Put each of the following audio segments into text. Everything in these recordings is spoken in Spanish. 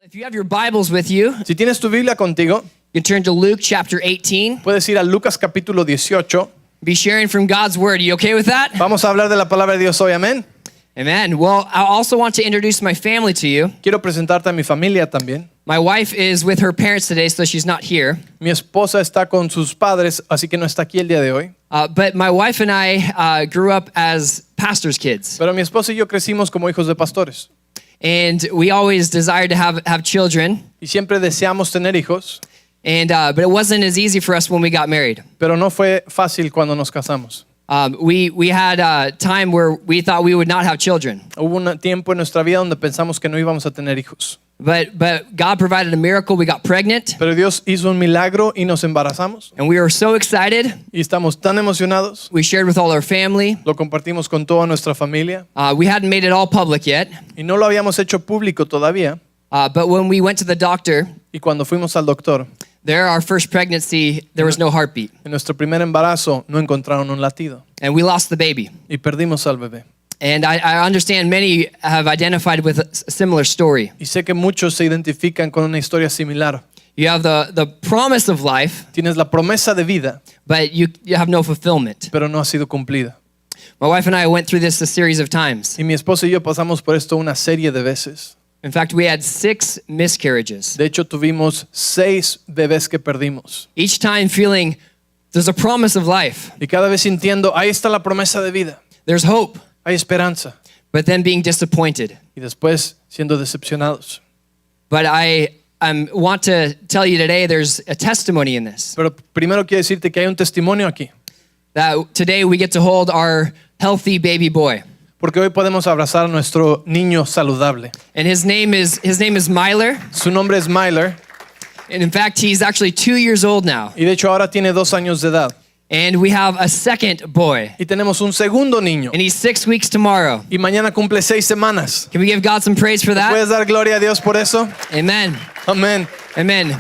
If you have your Bibles with you, Si tienes tu Biblia contigo, you can turn to Luke chapter 18. puedes ir a Lucas capítulo 18. Be sharing from God's word. Are you okay with that? Vamos a hablar de la palabra de Dios hoy, amén. Amen. Well, I also want to introduce my family to you. Quiero presentarte a mi familia también. My wife is with her parents today, so she's not here. Mi esposa está con sus padres, así que no está aquí el día de hoy. But my wife and I grew up as pastors' kids. Pero mi esposa y yo crecimos como hijos de pastores. And we always desired to have children. Y siempre deseamos tener hijos, And but it wasn't as easy for us when we got married. pero no fue fácil cuando nos casamos. We had a time where we thought we would not have children. Hubo un tiempo en nuestra vida donde pensamos que no íbamos a tener hijos. But God provided a miracle. We got pregnant. Pero Dios hizo un milagro y nos embarazamos. And we were so excited. Y estamos tan emocionados. We shared with all our family. Lo compartimos con toda nuestra familia. We hadn't made it all public yet. Y no lo habíamos hecho público todavía. But when we went to the doctor, Y cuando fuimos al doctor, there, our first pregnancy, there was no heartbeat. en nuestro primer embarazo no encontraron un latido. And we lost the baby. Y perdimos al bebé. And I understand many have identified with a similar story. Y sé que muchos se identifican con una historia similar. You have the promise of life, Tienes la promesa de vida, but you have no fulfillment. pero no ha sido cumplida. My wife and I went through this a series of times. Y mi esposa y yo pasamos por esto una serie de veces. In fact, we had 6 miscarriages. De hecho, tuvimos 6 bebés que perdimos. Each time feeling there's a promise of life. Y cada vez sintiendo, ahí está la promesa de vida. There's hope, Hay esperanza. but then being disappointed. Y después siendo decepcionados. But I want to tell you today there's a testimony in this. Pero primero quiero decirte que hay un testimonio aquí. That today we get to hold our healthy baby boy. Porque hoy podemos abrazar a nuestro niño saludable. And his name is Myler. Su nombre es Myler. And in fact, he's actually 2 years old now. Y de hecho ahora tiene 2 años de edad. And we have a second boy. Y tenemos un segundo niño. And he's 6 weeks tomorrow. Y mañana cumple 6 semanas. Can we give God some praise for that? ¿Puedes dar gloria a Dios por eso? Amen. Amén. Amen.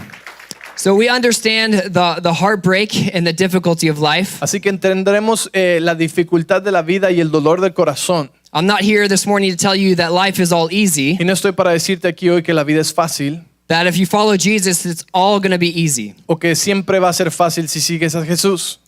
So we understand the heartbreak and the difficulty of life. Así que entenderemos la dificultad de la vida y el dolor del corazón. I'm not here this morning to tell you that life is all easy, Y no estoy para decirte aquí hoy que la vida es fácil that if you follow Jesus, it's all going to be easy. o que siempre va a ser fácil si sigues a Jesús.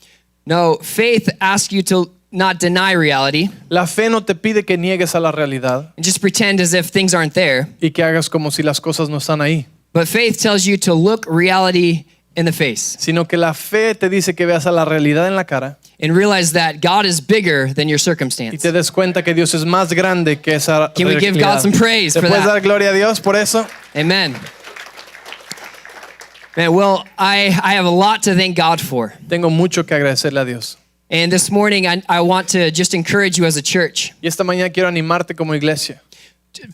No, faith asks you to not deny reality La fe no te pide que niegues a la realidad and just pretend as if things aren't there. y que hagas como si las cosas no están ahí, But faith tells you to look reality in the face sino que la fe te dice que veas a la realidad en la cara and realize that God is bigger than your y circumstance. te des cuenta que Dios es más grande que esa Can we give realidad. God some praise ¿Te for puedes that? dar gloria a Dios por eso? Amen. Man, well, I have a lot to thank God for. Tengo mucho que agradecerle a Dios. And this morning, I want to just encourage you as a church Y esta mañana quiero animarte como iglesia,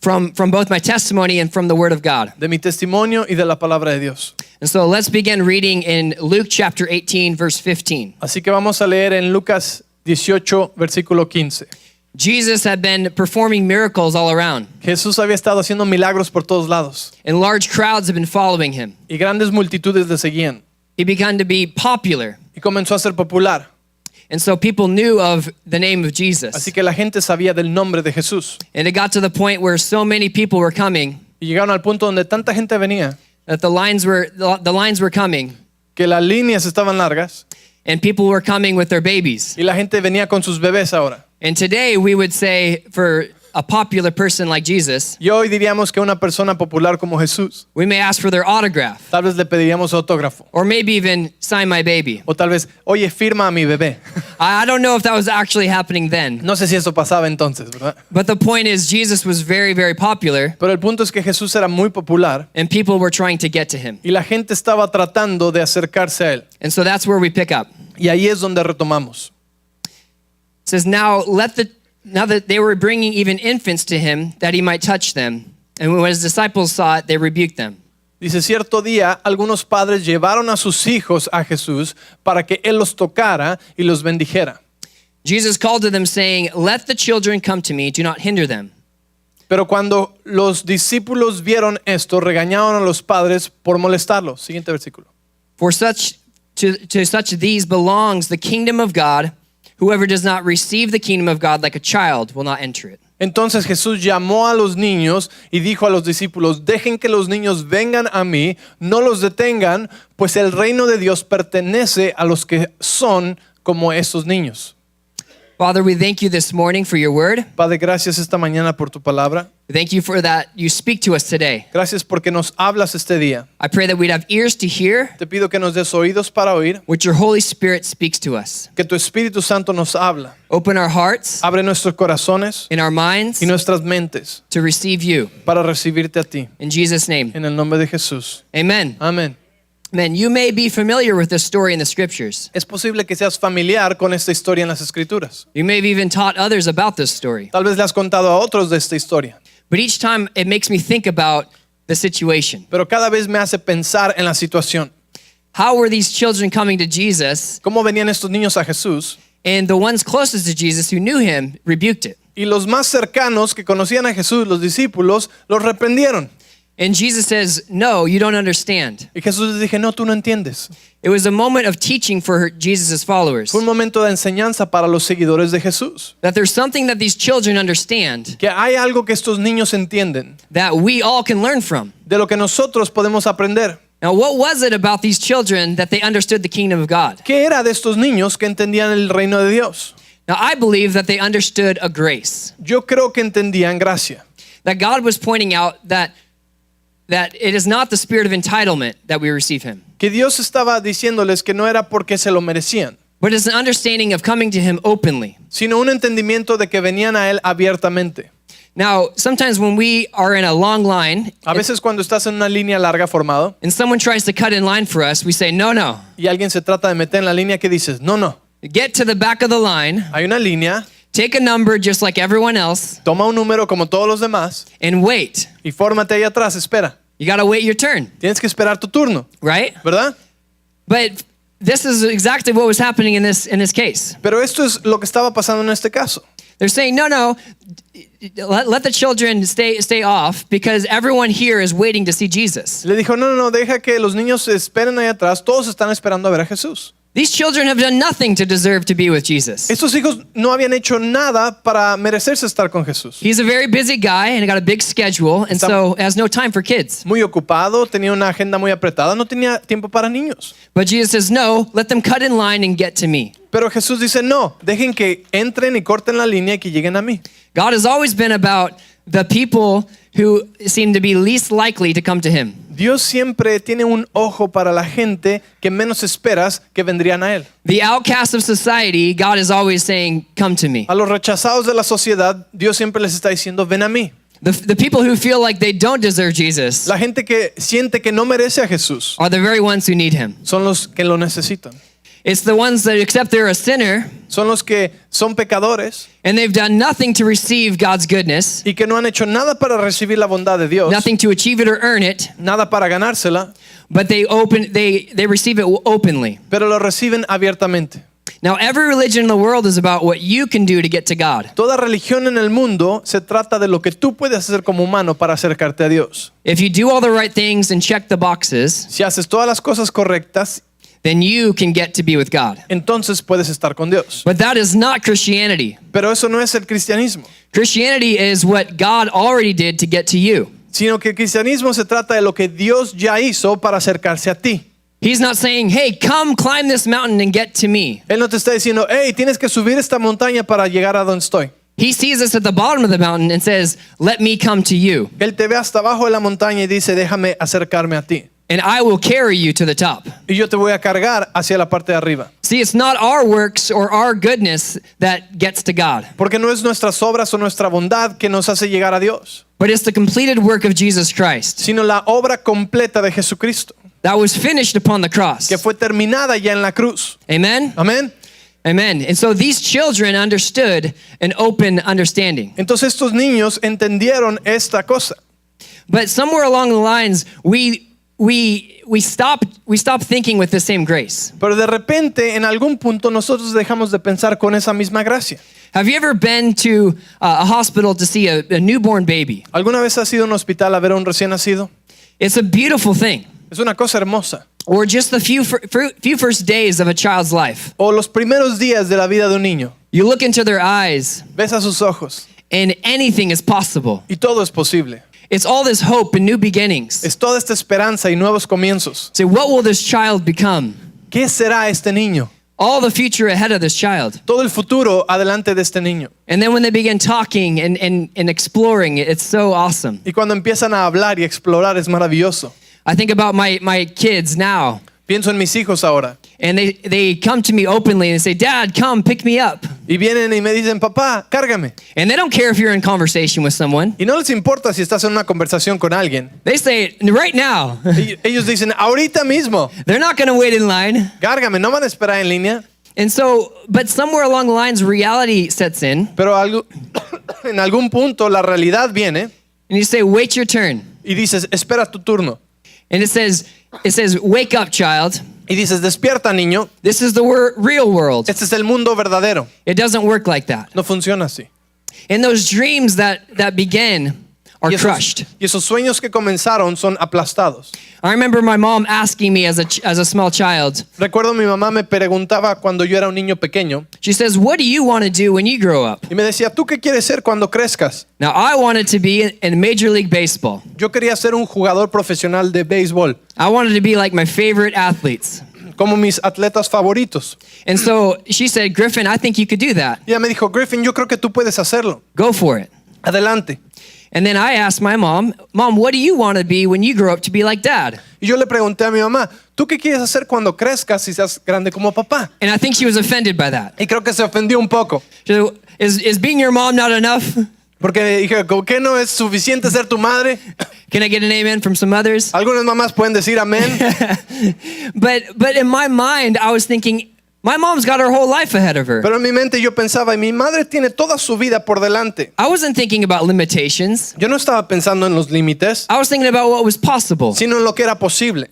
from both my testimony and from the Word of God. de mi testimonio y de la palabra de Dios. And so let's begin reading in Luke chapter 18, verse 15. Así que vamos a leer en Lucas 18, versículo 15. Jesus had been performing miracles all around, Jesús había estado haciendo milagros por todos lados and large crowds have been following him. y grandes multitudes le seguían He began to be popular, y comenzó a ser popular. and so people knew of the name of Jesus. Así que la gente sabía del nombre de Jesús And it got to the point where so many people were coming y llegaron al punto donde tanta gente venía that the lines were coming, que las líneas estaban largas and people were coming with their babies. y la gente venía con sus bebés ahora. And today we would say for a popular person like Jesus, Y hoy diríamos que una persona popular como Jesús, we may ask for their autograph tal vez le pediríamos autógrafo or maybe even sign my baby. o tal vez, oye, firma a mi bebé. I don't know if that was actually happening then. No sé si eso pasaba entonces, ¿verdad? But the point is Jesus was very, very popular Pero el punto es que Jesús era muy popular and people were trying to get to him. y la gente estaba tratando de acercarse a él. And so that's where we pick up. Y ahí es donde retomamos. It says, now that they were bringing even infants to him that he might touch them. And when his disciples saw it, they rebuked them. Dice, cierto día, algunos padres llevaron a sus hijos a Jesús para que él los tocara y los bendijera. Jesus called to them saying, let the children come to me, do not hinder them. Pero cuando los discípulos vieron esto, regañaron a los padres por molestarlos. Siguiente versículo. For to such these belongs the kingdom of God. Whoever does not receive the kingdom of God like a child will not enter it. Entonces Jesús llamó a los niños y dijo a los discípulos, dejen que los niños vengan a mí, no los detengan, pues el reino de Dios pertenece a los que son como estos niños. Father, we thank you this morning for your word. Padre, gracias esta mañana por tu palabra. Thank you for that you speak to us today. Gracias porque nos hablas este día. I pray that we'd have ears to hear Te pido que nos des oídos para oír, what your Holy Spirit speaks to us. que tu Espíritu Santo nos habla. Open our hearts Abre nuestros corazones and our minds y nuestras mentes to receive you. para recibirte a ti. In Jesus' name, En el nombre de Jesús. amen. Amén. Amen. You may be familiar with this story in the scriptures. Es posible que seas familiar con esta historia en las Escrituras. You may have even taught others about this story. Tal vez le has contado a otros de esta historia. But each time it makes me think about the situation. Pero cada vez me hace pensar en la situación. How were these children coming to Jesus? ¿Cómo venían estos niños a Jesús? And the ones closest to Jesus who knew him rebuked it. Y los más cercanos que conocían a Jesús, los discípulos, los reprendieron. And Jesus says, no, you don't understand. Y Jesús les dije, no, tú no entiendes. It was a moment of teaching for Jesus' followers. Fue un momento de enseñanza para los seguidores de Jesús. That there's something that these children understand Que hay algo que estos niños entienden, that we all can learn from. de lo que nosotros podemos aprender. Now, what was it about these children that they understood the kingdom of God? ¿Qué era de estos niños que entendían el reino de Dios? Now, I believe that they understood a grace. Yo creo que entendían gracia. That God was pointing out that it is not the spirit of entitlement that we receive him, Que Dios estaba diciéndoles que no era porque se lo merecían, but it's an understanding of coming to him openly. sino un entendimiento de que venían a Él abiertamente. Now, sometimes when we are in a long line A veces cuando estás en una línea larga formado and someone tries to cut in line for us, we say, no. y alguien se trata de meter en la línea, que dices, no, no, Get to the back of the line, hay una línea, take a number just like everyone else, toma un número como todos los demás and wait. y fórmate ahí atrás, espera. You got to wait your turn, Tienes que esperar tu turno, right? ¿verdad? But this is exactly what was happening in this case. Pero esto es lo que estaba pasando en este caso. They're saying, no, let the children stay off because everyone here is waiting to see Jesus. Le dijo, no, deja que los niños esperen ahí atrás, todos están esperando a ver a Jesús. These children have done nothing to deserve to be with Jesus. Estos hijos no habían hecho nada para merecerse estar con Jesús. He's a very busy guy and got a big schedule, and so has no time for kids. Muy ocupado, tenía una agenda muy apretada, no tenía tiempo para niños. But Jesus says, no, let them cut in line and get to me. Pero Jesús dice, no, dejen que entren y corten la línea y que lleguen a mí. God has always been about the people who seem to be least likely to come to him. Dios siempre tiene un ojo para la gente que menos esperas que vendrían a Él. The outcasts of society, God is always saying, come to me. A los rechazados de la sociedad, Dios siempre les está diciendo, ven a mí. The people who feel like they don't deserve Jesus La gente que siente que no merece a Jesús are the very ones who need him. son los que lo necesitan. It's the ones that accept they're a sinner Son los que son pecadores and they've done nothing to receive God's goodness, y que no han hecho nada para recibir la bondad de Dios, nothing to achieve it or earn it, nada para ganársela, but they receive it openly. pero lo reciben abiertamente. Now, every religion in the world is about what you can do to get to God. Toda religión en el mundo se trata de lo que tú puedes hacer como humano para acercarte a Dios. If you do all the right things and check the boxes, Si haces todas las cosas correctas, then you can get to be with God. entonces puedes estar con Dios. But that is not Christianity. Pero eso no es el cristianismo, Christianity is what God already did to get to you. sino que el cristianismo se trata de lo que Dios ya hizo para acercarse a ti. He's not saying, hey, come climb this mountain and get to me. Él no te está diciendo, hey, tienes que subir esta montaña para llegar a donde estoy. He sees us at the bottom of the mountain and says, let me come to you, Él te ve hasta abajo de la montaña y dice, déjame acercarme a ti. and I will carry you to the top. Y yo te voy a cargar hacia la parte de arriba. See, it's not our works or our goodness that gets to God, Porque no es nuestras obras o nuestra bondad que nos hace llegar a Dios, but it's the completed work of Jesus Christ sino la obra completa de Jesucristo, that was finished upon the cross. que fue terminada ya en la cruz. Amen? Amén. Amen. And so these children understood an open understanding. Entonces estos niños entendieron esta cosa. But somewhere along the lines, we stop thinking with the same grace. Pero de repente, en algún punto, nosotros dejamos de pensar con esa misma gracia. Have you ever been to a hospital to see a newborn baby? ¿Alguna vez has ido a un hospital a ver a un recién nacido? It's a beautiful thing. Es una cosa hermosa. Or just the few first days of a child's life. O los primeros días de la vida de un niño. You look into their eyes Ves a sus ojos and anything is possible. Y todo es posible. It's all this hope and new beginnings. Es toda esta esperanza y nuevos comienzos. So what will this child become? ¿Qué será este niño? All the future ahead of this child. Todo el futuro adelante de este niño. And then when they begin talking and exploring, it's so awesome. Y cuando empiezan a hablar y explorar es maravilloso. I think about my kids now, Pienso en mis hijos ahora. and they come to me openly and they say, Dad, come pick me up. Y vienen y me dicen, papá, cárgame. And they don't care if you're in conversation with someone. Y no les importa si estás en una conversación con alguien. They say, right now. Ellos dicen, ahorita mismo, They're not going to wait in line. cárgame, no van a esperar en línea. And so, but somewhere along the lines, reality sets in. Pero en algún punto la realidad viene And you say, wait your turn. y dices, espera tu turno. And it says, wake up, child. Y dices, despierta, niño. This is the real world. Este es el mundo verdadero. It doesn't work like that. No funciona así. And those dreams that begin are crushed. Y esos sueños que comenzaron son aplastados. I remember my mom asking me as a small child, Recuerdo mi mamá me preguntaba cuando yo era un niño pequeño she says, what do you want to do when you grow up? y me decía, ¿tú qué quieres ser cuando crezcas? Now, I wanted to be in Major League Baseball. Yo quería ser un jugador profesional de béisbol, I wanted to be like my favorite athletes. como mis atletas favoritos. And so she said, Griffin, I think you could do that. Y ella me dijo, Griffin, yo creo que tú puedes hacerlo. Go for it. Adelante. And then I asked my mom, Mom, what do you want to be when you grow up to be like Dad? Y yo le pregunté a mi mamá, ¿tú qué quieres hacer cuando crezcas y seas grande como papá? And I think she was offended by that. Y creo que se ofendió un poco. She said, is being your mom not enough? Porque dije, ¿con qué no es suficiente ser tu madre? Can I get an amen from some others? Algunas mamás pueden decir amén. But in my mind, I was thinking, my mom's got her whole life ahead of her. Pero en mi mente yo pensaba, y mi madre tiene toda su vida por delante. I wasn't thinking about limitations. Yo no estaba pensando en los límites, I was thinking about what was possible. sino en lo que era posible.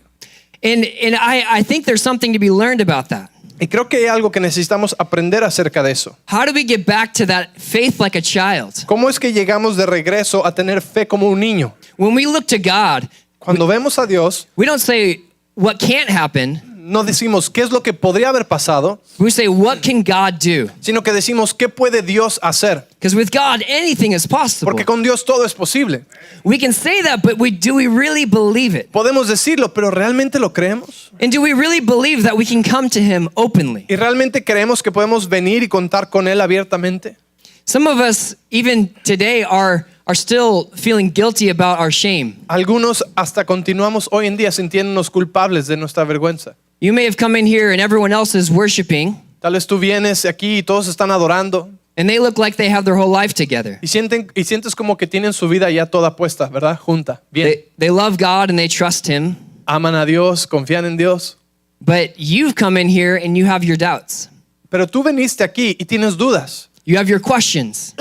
And I think there's something to be learned about that. Y creo que hay algo que necesitamos aprender acerca de eso. How do we get back to that faith like a child? ¿Cómo es que llegamos de regreso a tener fe como un niño? When we look to God, Cuando vemos a Dios, we don't say what can't happen. no decimos qué es lo que podría haber pasado, We say, what can God do? sino que decimos qué puede Dios hacer. Because with God, anything is possible. Porque con Dios todo es posible. We can say that, but do we really believe it? Podemos decirlo, pero ¿realmente lo creemos? And do we really believe that we can come to Him openly? ¿Y realmente creemos que podemos venir y contar con Él abiertamente? Some of us, even today, are still feeling guilty about our shame. Algunos hasta continuamos hoy en día sintiéndonos culpables de nuestra vergüenza. You may have come in here and everyone else is worshiping, Tal vez tú vienes aquí y todos están adorando and they look like they have their whole life together. y sientes como que tienen su vida ya toda puesta, ¿verdad? Junta. Bien. They love God and they trust Him, Aman a Dios, confían en Dios. but you've come in here and you have your doubts. Pero tú veniste aquí y tienes dudas, You have your questions,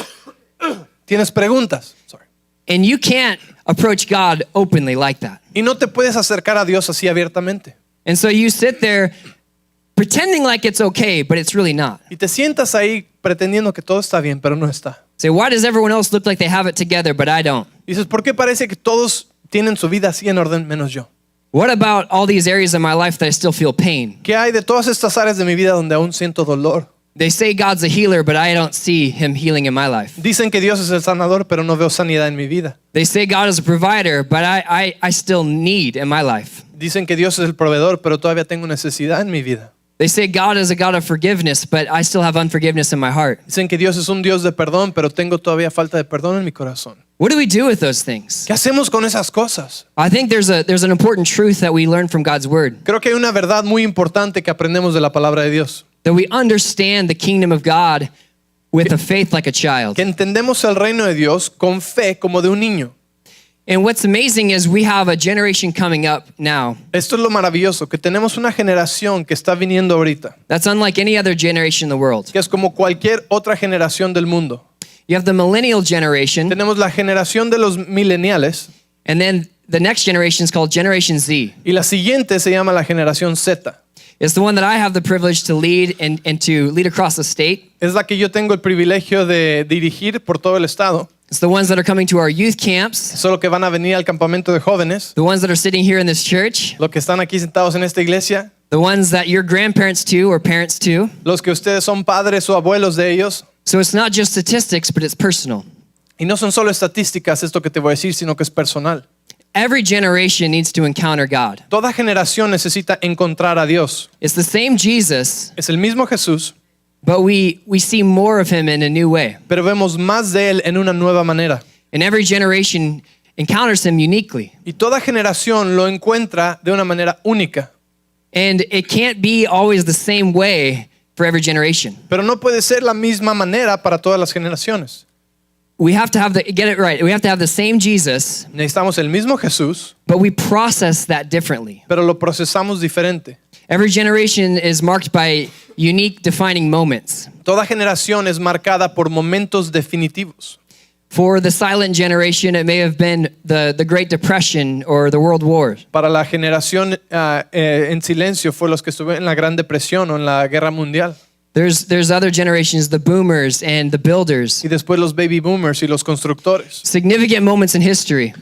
tienes preguntas. Sorry. and you can't approach God openly like that. Y no te puedes acercar a Dios así abiertamente. And so you sit there pretending like it's okay, but it's really not. Y te sientas ahí pretendiendo que todo está bien, pero no está. Say, why does everyone else look like they have it together, but I don't? Dices, ¿por qué parece que todos tienen su vida así en orden menos yo? What about all these areas of my life that I still feel pain? ¿Qué hay de todas estas áreas de mi vida donde aún siento dolor? They say God's a healer, but I don't see Him healing in my life. Dicen que Dios es el sanador, pero no veo sanidad en mi vida. They say God is a provider, but I still need in my life. Dicen que Dios es el proveedor, pero todavía tengo necesidad en mi vida. They say God is a God of forgiveness, but I still have unforgiveness in my heart. Dicen que Dios es un Dios de perdón, pero tengo todavía falta de perdón en mi corazón. What do we do with those things? ¿Qué hacemos con esas cosas? I think there's an important truth that we learn from God's word, Creo que hay una verdad muy importante que aprendemos de la palabra de Dios. that we understand the kingdom of God with a faith like a child. Que entendemos el reino de Dios con fe como de un niño. And what's amazing is we have a generation coming up now Esto es lo maravilloso, que tenemos una generación que está viniendo ahorita, that's unlike any other generation in the world. que es como cualquier otra generación del mundo. You have the millennial generation, Tenemos la generación de los mileniales and then the next generation is called Generation Z. y la siguiente se llama la generación Z. It's the one that I have the privilege to lead and to lead across the state. Es la que yo tengo el privilegio de dirigir por todo el estado. It's the ones that are coming to our youth camps, Solo que van a venir al campamento de jóvenes, the ones that are sitting here in this church, los que están aquí sentados en esta iglesia, the ones that you're grandparents to or parents to. los que ustedes son padres o abuelos de ellos. So it's not just statistics, but it's personal. Y no son solo estadísticas esto que te voy a decir, sino que es personal. Every generation needs to encounter God. Toda generación necesita encontrar a Dios. It's the same Jesus, Es el mismo Jesús, but we see more of him in a new way. pero vemos más de Él en una nueva manera. And every generation encounters him uniquely. Y toda generación lo encuentra de una manera única. And it can't be always the same way for every generation. Pero no puede ser la misma manera para todas las generaciones. We have to have get it right. We have to have the same Jesus, Necesitamos el mismo Jesús, but we process that differently. pero lo procesamos diferente. Every generation is marked by unique defining moments. Toda generación es marcada por momentos definitivos. For the silent generation, it may have been the Great Depression or the World War. Para la generación en silencio fue los que estuvieron en la Gran Depresión o en la Guerra Mundial. There's other generations, the boomers and the builders. Y después los baby boomers y los constructores. Significant moments in history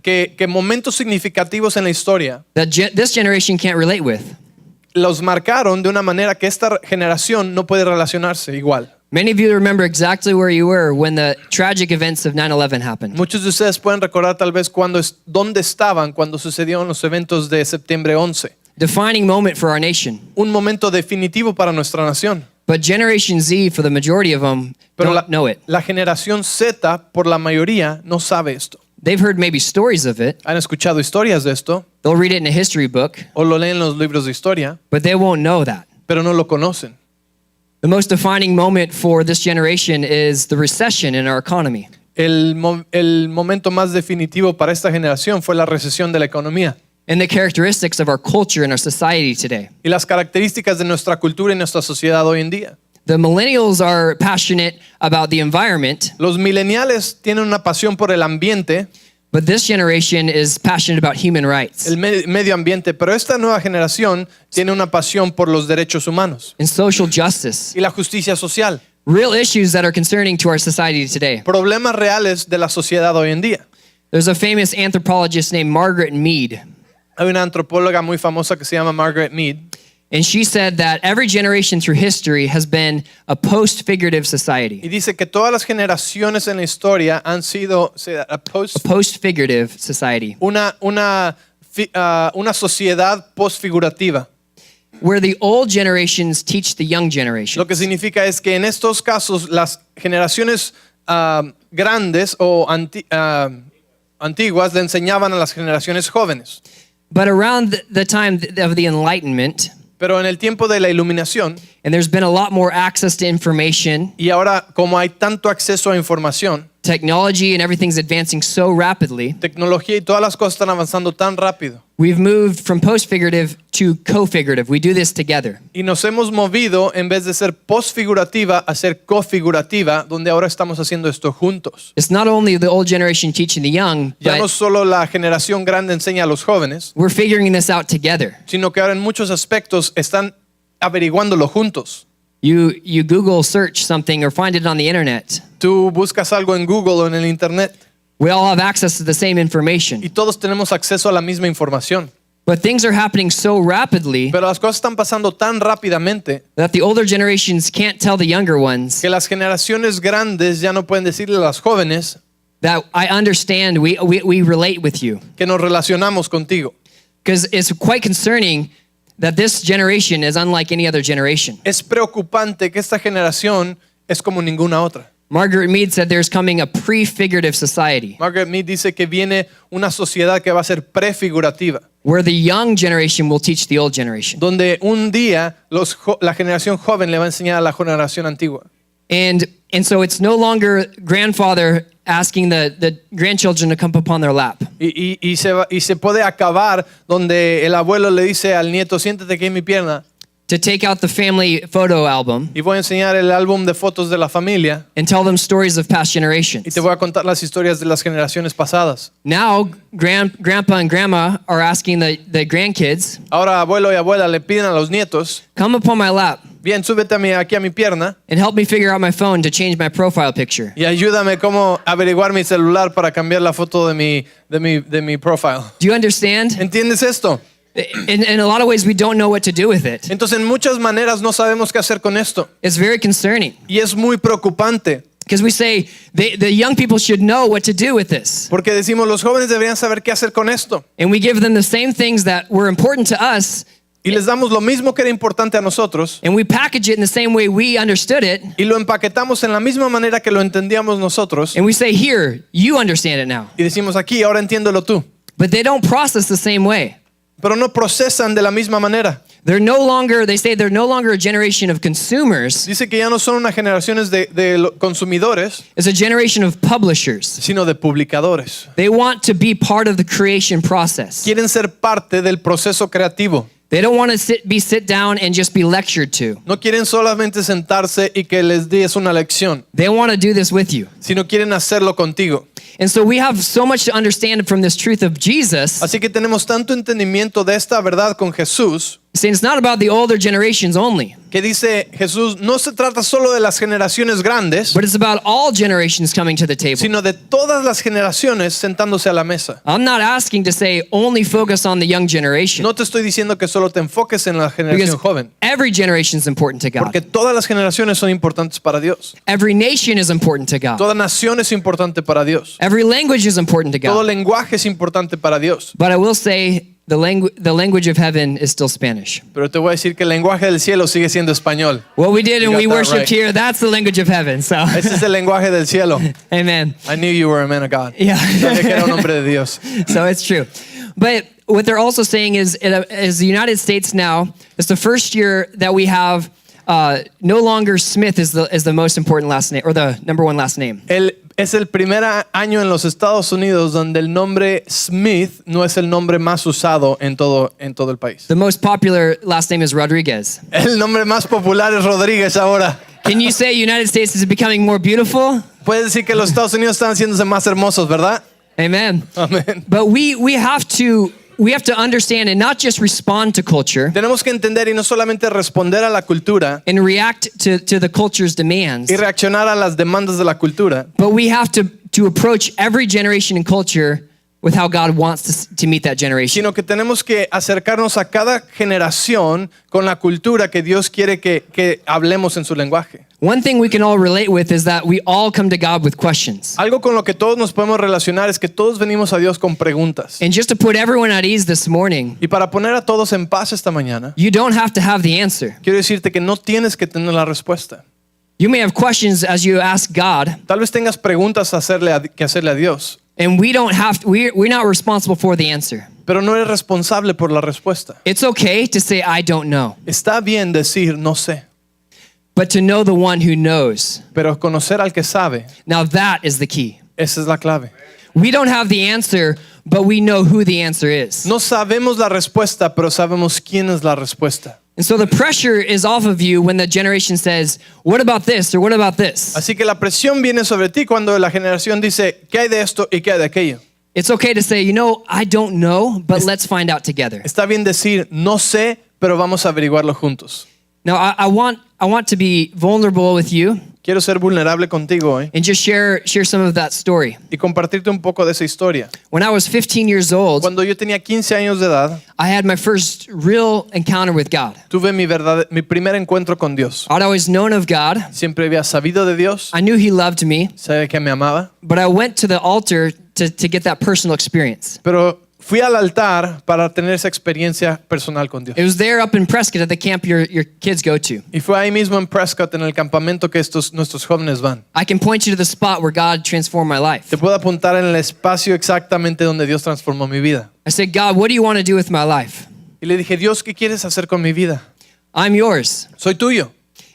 Que momentos significativos en la historia that this generation can't relate with. los marcaron de una manera que esta generación no puede relacionarse igual. Many of you remember exactly where you were when the tragic events of 9/11 happened. Muchos de ustedes pueden recordar tal vez dónde estaban cuando sucedieron los eventos de septiembre 11. Defining moment for our nation. Un momento definitivo para nuestra nación. But Generation Z, for the majority of them, Pero don't know it. la generación Z, por la mayoría, no sabe esto. They've heard maybe stories of it. Han escuchado historias de esto They'll read it in a history book, o lo leen en los libros de historia, but they won't know that. pero no lo conocen. The most defining moment for this generation is the recession in our economy. El momento más definitivo para esta generación fue la recesión de la economía And the characteristics of our culture and our society today. y las características de nuestra cultura y nuestra sociedad hoy en día. The millennials are passionate about the environment, Los millennials tienen una pasión por el ambiente, but this generation is passionate about human rights el medio ambiente, pero esta nueva generación tiene una pasión por los derechos humanos and social justice. y la justicia social, Real issues that are concerning to our society today. problemas reales de la sociedad hoy en día. There's a famous anthropologist named Margaret Mead, Hay una antropóloga muy famosa que se llama Margaret Mead and she said that every generation through history has been a post-figurative society. y dice que todas las generaciones en la historia han sido Post-figurative society, una sociedad postfigurativa. where the old generations teach the young generations. Lo que significa es que en estos casos las generaciones grandes o antiguas le enseñaban a las generaciones jóvenes. But around the time of the Enlightenment, Pero en el tiempo de la iluminación, and there's been a lot more access to information, y ahora como hay tanto acceso a información, technology and everything's advancing so rapidly, tecnología y todas las cosas están avanzando tan rápido. we've moved from post-figurative to co-figurative. We do this together. Y nos hemos movido en vez de ser postfigurativa a ser cofigurativa, donde ahora estamos haciendo esto juntos. It's not only the old generation teaching the young, Ya no but solo la generación grande enseña a los jóvenes, we're figuring this out together. sino que ahora en muchos aspectos están averiguándolo juntos. You Google search something or find it on the internet. Tú buscas algo en Google o en el Internet We all have access to the same information. y todos tenemos acceso a la misma información. But things are happening so rapidly Pero las cosas están pasando tan rápidamente that the older generations can't tell the younger ones que las generaciones grandes ya no pueden decirle a las jóvenes that I understand, we relate with you. que nos relacionamos contigo. Because it's quite concerning that this generation is unlike any other generation. Es preocupante que esta generación es como ninguna otra. Margaret Mead said there's coming a prefigurative society Margaret Mead dice que viene una sociedad que va a ser prefigurativa, where the young generation will teach the old generation. donde un día la generación joven le va a enseñar a la generación antigua. And so it's no longer grandfather asking the grandchildren to come upon their lap. Y se puede acabar donde el abuelo le dice al nieto, siéntate aquí en mi pierna To take out the family photo album y voy a enseñar el álbum de fotos de la familia and tell them stories of past y generations. te voy a contar las historias de las generaciones pasadas. Now, grandpa and grandma are asking the grandkids, Ahora abuelo y abuela le piden a los nietos, come upon my lap bien, súbete aquí a mi pierna and help me figure out my phone to change my profile picture. y ayúdame cómo averiguar mi celular para cambiar la foto de mi profile. Do you understand? ¿Entiendes esto? In a lot of ways, we don't know what to do with it. Entonces en muchas maneras no sabemos qué hacer con esto It's very concerning. y es muy preocupante Because we say the young people should know what to do with this. Porque decimos, los jóvenes deberían saber qué hacer con esto. And we give them the same things that were important to us, Y les damos lo mismo que era importante a nosotros and we package it in the same way we understood it. y lo empaquetamos en la misma manera que lo entendíamos nosotros. And we say, here, you understand it now. Y decimos aquí, ahora entiéndelo tú. But they don't process the same way. Pero no procesan de la misma manera. They say they're no longer a generation of consumers. Dice que ya no son una generación de consumidores, It's a generation of publishers. sino de publicadores. They want to be part of the creation process. Quieren ser parte del proceso creativo. They don't want to sit down and just be lectured to. No quieren solamente sentarse y que les des una lección, They want to do this with you. sino quieren hacerlo contigo. And so we have so much to understand from this truth of Jesus. Así que tenemos tanto entendimiento de esta verdad con Jesús, Saying it's not about the older generations only, que dice Jesús, no se trata solo de las generaciones grandes, but it's about all generations coming to the table. sino de todas las generaciones sentándose a la mesa. I'm not asking to say only focus on the young generation, No te estoy diciendo que solo te enfoques en la because generación joven, every generation is important to God. porque todas las generaciones son importantes para Dios. Every nation is important to God. Toda nación es importante para Dios. Every language is important to Todo God. lenguaje es importante para Dios. But I will say the language of heaven is still Spanish. Pero te voy a decir que el lenguaje del cielo sigue siendo español. What we did You and got we that worshiped right. here, that's the language of heaven. So, Ese es el lenguaje del cielo. amen. I knew you were a man of God. Yeah. Sabía que era un hombre de Dios. So it's true. But what they're also saying is the United States now, it's the first year that we have no longer Smith is the most important last name, or the number one last name. Es el primer año en los Estados Unidos donde el nombre Smith no es el nombre más usado en todo el país. The most popular last name is Rodriguez. El nombre más popular es Rodríguez ahora. Can you say United States is becoming more beautiful? Puedes decir que los Estados Unidos están haciéndose más hermosos, ¿verdad? Amen. Amén. But we have to understand and not just respond to culture Tenemos que entender y no solamente responder a la cultura and react to the culture's demands, y reaccionar a las demandas de la cultura, but we have to approach every generation and culture with how God wants to meet that generation. sino que tenemos que acercarnos a cada generación con la cultura que Dios quiere que hablemos en su lenguaje. One thing we can all relate with is that we all come to God with questions. Algo con lo que todos nos podemos relacionar es que todos venimos a Dios con preguntas. And just to put everyone at ease this morning, Y para poner a todos en paz esta mañana, you don't have to have the answer. quiero decirte que no tienes que tener la respuesta. You may have questions as you ask God, Tal vez tengas preguntas que hacerle a Dios, and we're not responsible for the answer. pero no eres responsable por la respuesta. It's okay to say, I don't know, Está bien decir no sé, but to know the one who knows. pero conocer al que sabe, Now that is the key. esa es la clave. We don't have the answer, but we know who the answer is. No sabemos la respuesta, pero sabemos quién es la respuesta. And so the pressure is off of you when the generation says, what about this or what about this? Así que la presión viene sobre ti cuando la generación dice, ¿qué hay de esto y qué hay de aquello? It's okay to say, I don't know, but let's find out together. Está bien decir, no sé, pero vamos a averiguarlo juntos. Now, I want to be vulnerable with you Quiero ser vulnerable contigo hoy and just share some of that story. y compartirte un poco de esa historia. When I was 15 years old, Cuando yo tenía 15 años de edad, I had my first real encounter with God. tuve mi primer encuentro con Dios. I'd always known of God. Siempre había sabido de Dios, I knew He loved me, sabía que me amaba, but I went to the altar to get that personal experience. pero fui al altar para tener esa experiencia personal con Dios. It was there up in Prescott at the camp your kids go to. Y fue ahí mismo en Prescott, en el campamento que nuestros jóvenes van. I can point you to the spot where God transformed my life. Te puedo apuntar en el espacio exactamente donde Dios transformó mi vida. I said, God, what do you want to do with my life? Y le dije, Dios, ¿qué quieres hacer con mi vida? I'm yours. Soy tuyo.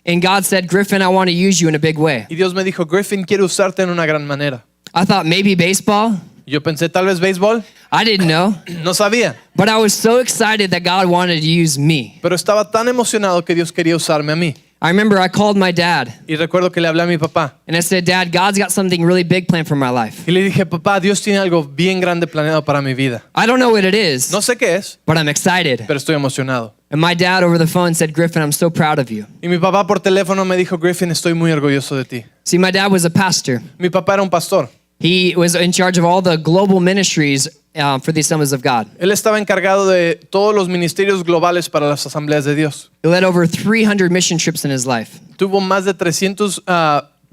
And God said, Griffin, I want to use you in a big way. Y Dios me dijo, Griffin, quiero usarte en una gran manera. I thought maybe baseball. Yo pensé, tal vez béisbol. I didn't know. No sabía, But I was so excited that God wanted to use me. pero estaba tan emocionado que Dios quería usarme a mí. I remember I called my dad Y recuerdo que le hablé a mi papá. and I said, Dad, God's got something really big planned for my life. Y le dije, papá, Dios tiene algo bien grande planeado para mi vida. I don't know what it is, No sé qué es, but I'm excited. pero estoy emocionado. And my dad over the phone said, Griffin, I'm so proud of you. Y mi papá por teléfono me dijo, Griffin, estoy muy orgulloso de ti. See, my dad was a pastor. Mi papá era un pastor. He was in charge of all the global ministries for the Assemblies of God. Él estaba encargado de todos los ministerios globales para las asambleas de Dios. He led over 300 mission trips in his life. Tuvo más de 300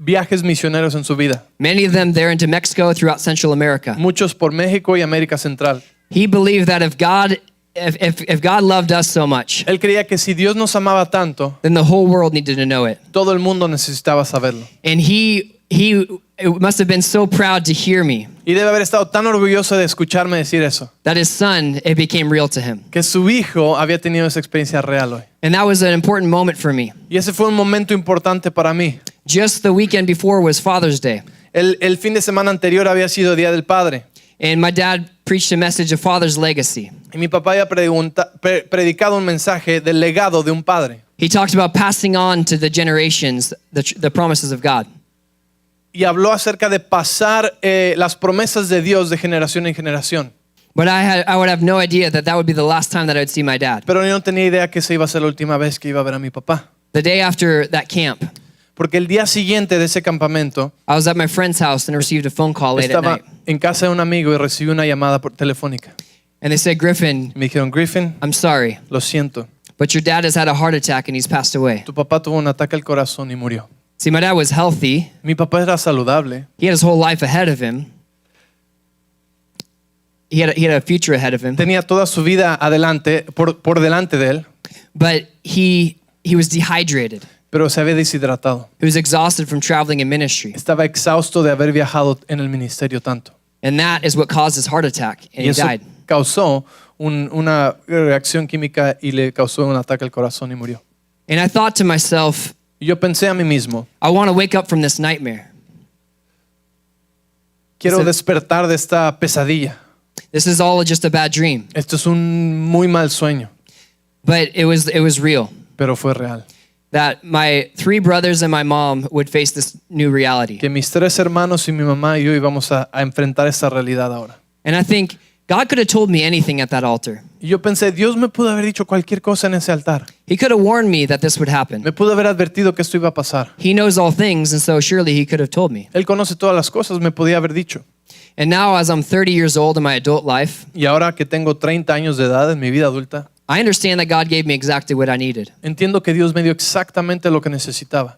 viajes misioneros en su vida, many of them there into Mexico, throughout Central America. muchos por México y América Central. He believed that if God loved us so much, Él creía que si Dios nos amaba tanto, then the whole world needed to know it. todo el mundo necesitaba saberlo. And he must have been so proud to hear me Y debe haber estado tan orgulloso de escucharme decir eso, that his son, it became real to him. que su hijo había tenido esa experiencia real hoy. And that was an important moment for me. Y ese fue un momento importante para mí. Just the weekend before was Father's Day. El fin de semana anterior había sido Día del Padre. And my dad preached a message of father's legacy. Y mi papá había predicado un mensaje del legado de un padre. He talked about passing on to the generations the promises of God. Y habló acerca de pasar las promesas de Dios de generación en generación. But I would have no idea that would be the last time that I would see my dad. Pero yo no tenía idea que esa iba a ser la última vez que iba a ver a mi papá. The day after that camp, Porque el día siguiente de ese campamento I was at my friend's house and received a phone call late at estaba night. en casa de un amigo y recibí una llamada telefónica. And they said, Griffin, Me dijeron, Griffin, I'm sorry, lo siento, but your dad has had a heart attack and he's passed away. tu papá tuvo un ataque al corazón y murió. See, my dad was healthy. Mi papá era saludable, He had his whole life ahead of him. He had a future ahead of him. tenía toda su vida adelante, por delante de él, But he was dehydrated. pero se había deshidratado. He was exhausted from traveling in ministry. Estaba exhausto de haber viajado en el ministerio tanto. And that is what caused his heart attack. And Y he eso died. causó una reacción química y le causó un ataque al corazón y murió. And I thought to myself, Y yo pensé a mí mismo, I want to wake up from this nightmare. quiero Ese- despertar de esta pesadilla. This is all just a bad dream. Esto es un muy mal sueño, But it was real. pero fue real. That my 3 brothers and my mom would face this new reality. Que mis 3 hermanos y mi mamá y yo íbamos a enfrentar esta realidad ahora. And I think God could have told me anything at that altar. Y yo pensé, Dios me pudo haber dicho cualquier cosa en ese altar. He could have warned me that this would happen. Me pudo haber advertido que esto iba a pasar. He knows all things, and so surely he could have told me. Él conoce todas las cosas, me podía haber dicho. And now, as I'm 30 years old in my adult life, Y ahora que tengo 30 años de edad en mi vida adulta, I understand that God gave me exactly what I needed. entiendo que Dios me dio exactamente lo que necesitaba.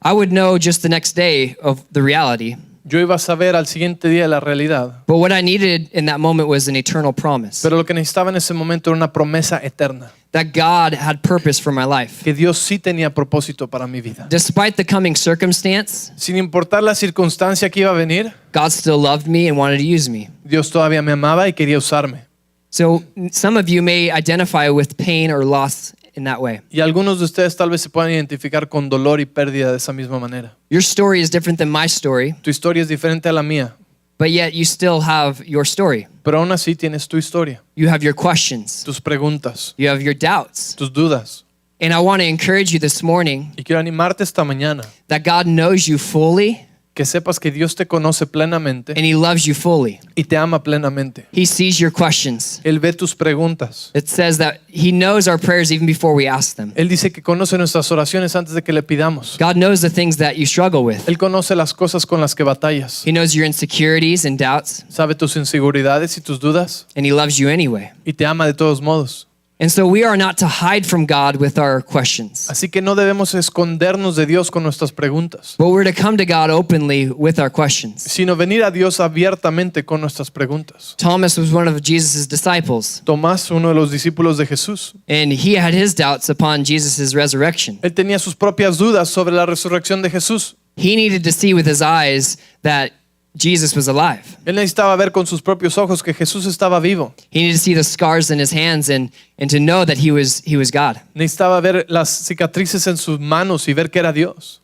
I would know just the next day of the reality, Yo iba a saber al siguiente día la realidad, but what I needed in that moment was an eternal promise pero lo que necesitaba en ese momento era una promesa eterna, that God had purpose for my life. que Dios sí tenía propósito para mi vida. Despite the coming circumstance, Sin importar la circunstancia que iba a venir, God still loved me and wanted to use me. Dios todavía me amaba y quería usarme. So some of you may identify with pain or loss in that way. Y algunos de ustedes tal vez se puedan identificar con dolor y pérdida de esa misma manera. Your story is different than my story, Tu historia es diferente a la mía, but yet you still have your story. pero aún así tienes tu historia, You have your questions. tus preguntas, You have your doubts. tus dudas. And I want to encourage you this morning Y quiero animarte esta mañana that God knows you fully que sepas que Dios te conoce plenamente and He loves you fully. y te ama plenamente. He sees your questions. Él ve tus preguntas. It says that He knows our prayers even before we ask them. Él dice que conoce nuestras oraciones antes de que le pidamos. God knows the things that you struggle with. Él conoce las cosas con las que batallas. He knows your insecurities and doubts, Sabe tus inseguridades y tus dudas and He loves you anyway. y te ama de todos modos. And so we are not to hide from God with our questions, Así que no debemos escondernos de Dios con nuestras preguntas, but we're to come to God openly with our questions. sino venir a Dios abiertamente con nuestras preguntas. Thomas was one of Jesus' disciples, Tomás, uno de los discípulos de Jesús, and he had his doubts upon Jesus' resurrection. él tenía sus propias dudas sobre la resurrección de Jesús. He needed to see with his eyes that Jesus was alive. Él necesitaba ver con sus propios ojos que Jesús estaba vivo. He needed to see the scars in his hands and to know that he was God. Necesitaba ver las cicatrices en sus manos y ver que era Dios.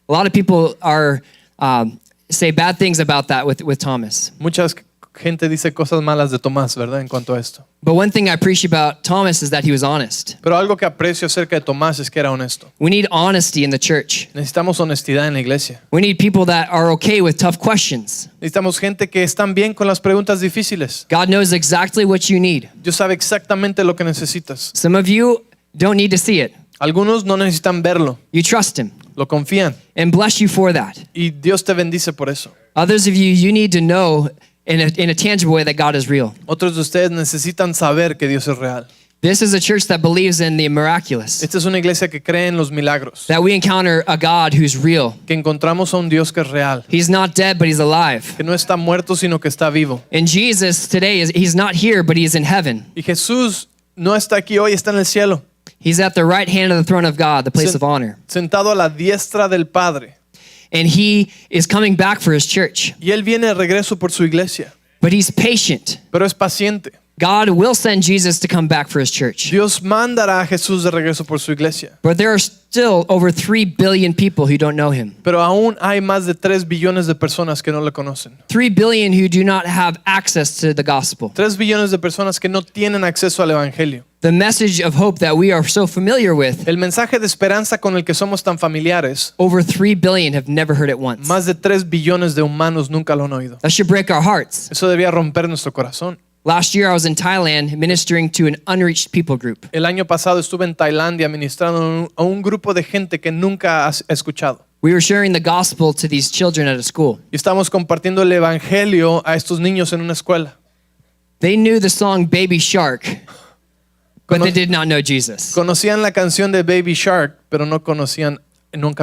A lot of people say bad things about that with Thomas. Mucha gente dice cosas malas de Tomás, ¿verdad? En cuanto a esto. But one thing I appreciate about Thomas is that he was honest. Pero algo que aprecio acerca de Tomás es que era honesto. We need honesty in the church. Necesitamos honestidad en la iglesia. We need people that are okay with tough questions. Necesitamos gente que están bien con las preguntas difíciles. God knows exactly what you need. Dios sabe exactamente lo que necesitas. Some of you don't need to see it. Algunos no necesitan verlo, You trust him lo confían and bless you for that. y Dios te bendice por eso. Others of you, you need to know in a tangible way that God is real. Otros de ustedes necesitan saber que Dios es real. This is a church that believes in the miraculous, Esta es una iglesia que cree en los milagros, that we encounter a God who's real. que encontramos a un Dios que es real, He's not dead, but he's alive. que no está muerto, sino que está vivo. And Jesus today he's not here, but he's in heaven. Y Jesús no está aquí hoy, está en el cielo, He's at the right hand of the throne of God, the place of honor. sentado a la diestra del Padre. And he is coming back for his church. Y Él viene de regreso por su iglesia, But he's patient. pero es paciente. God will send Jesus to come back for his church. Dios mandará a Jesús de regreso por su iglesia. But there are still over 3 billion people who don't know him. Pero aún hay más de 3 billones de personas que no le conocen. 3 billion who do not have access to the gospel. 3 billones de personas que no tienen acceso al Evangelio. The message of hope that we are so familiar with, El mensaje de esperanza con el que somos tan familiares, over 3 billion have never heard it once. más de 3 billones de humanos nunca lo han oído. That should break our hearts. Eso debía romper nuestro corazón. Last year I was in Thailand ministering to an unreached people group. El año pasado estuve en Tailandia ministrando a un grupo de gente que nunca has escuchado. We were sharing the gospel to these children at a school. Y estamos compartiendo el Evangelio a estos niños en una escuela. They knew the song Baby Shark, but they did not know Jesus. Conocían la canción de Baby Shark, pero nunca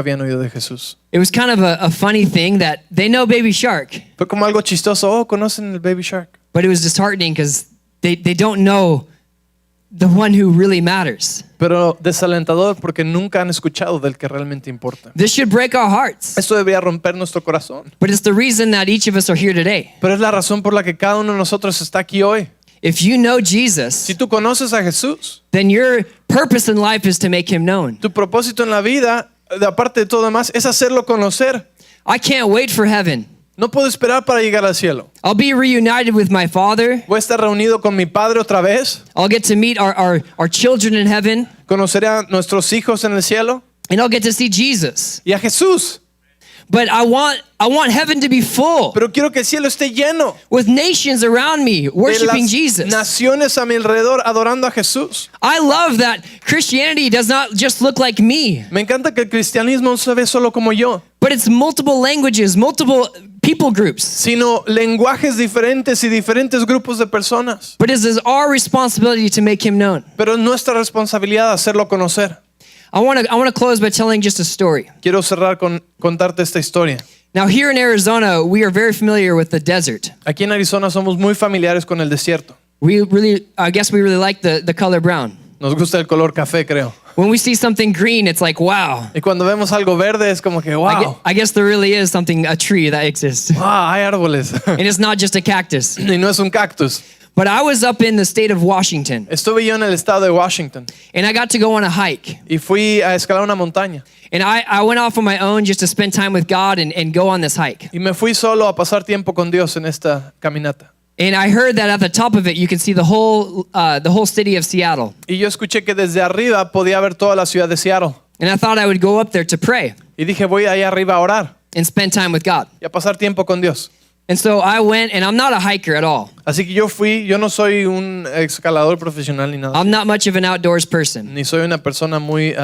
habían oído de Jesús. It was kind of a funny thing that they know Baby Shark, Fue como algo chistoso. Oh, conocen el Baby Shark. but it was disheartening because they don't know the one who really matters. Pero desalentador porque nunca han escuchado del que realmente importa. This should break our hearts, Esto debería romper nuestro corazón. but it's the reason that each of us are here today. Pero es la razón por la que cada uno de nosotros está aquí hoy. If you know Jesus, Si tú conoces a Jesús, then your purpose in life is to make him known. tu propósito en la vida, de aparte de todo demás, es hacerlo conocer. I can't wait for heaven. No puedo esperar para llegar al cielo. I'll be reunited with my Father. Voy a estar reunido con mi Padre otra vez. I'll get to meet our children in heaven, Conoceré a nuestros hijos en el cielo and I'll get to see Jesus. y a Jesús. But I want heaven to be full Pero quiero que el cielo esté lleno with nations around me de worshiping las Jesus. naciones a mi alrededor adorando a Jesús. I love that Christianity does not just look like me, Me encanta que el cristianismo no se ve solo como yo, but it's multiple languages, multiple people groups. sino lenguajes diferentes y diferentes grupos de personas. But it is our responsibility to make him known. Pero es nuestra responsabilidad hacerlo conocer. I want to close by telling just a story. Quiero cerrar con contarte esta historia. Now here in Arizona, we are very familiar with the desert. Aquí en Arizona somos muy familiares con el desierto. I guess we really like the color brown. Nos gusta el color café, creo. When we see something green, it's like, wow. Y cuando vemos algo verde es como que, wow, I guess there really is a tree that exists. wow, hay árboles. And it's not just a cactus. Y no es un cactus. But I was up in the state of Washington, Estuve yo en el estado de Washington and I got to go on a hike. y fui a escalar una montaña. And I went off on my own just to spend time with God and go on this hike. Y me fui solo a pasar tiempo con Dios en esta caminata. And I heard that at the top of it, you can see the whole city of Seattle. Y yo escuché que desde arriba podía ver toda la ciudad de Seattle. And I thought I would go up there to pray Y dije, voy ahí arriba a orar and spend time with God. y a pasar tiempo con Dios. And so I went, and I'm not a hiker at all. Así que yo fui, yo no soy un escalador profesional ni nada. I'm not much of an outdoors person. Ni soy una persona muy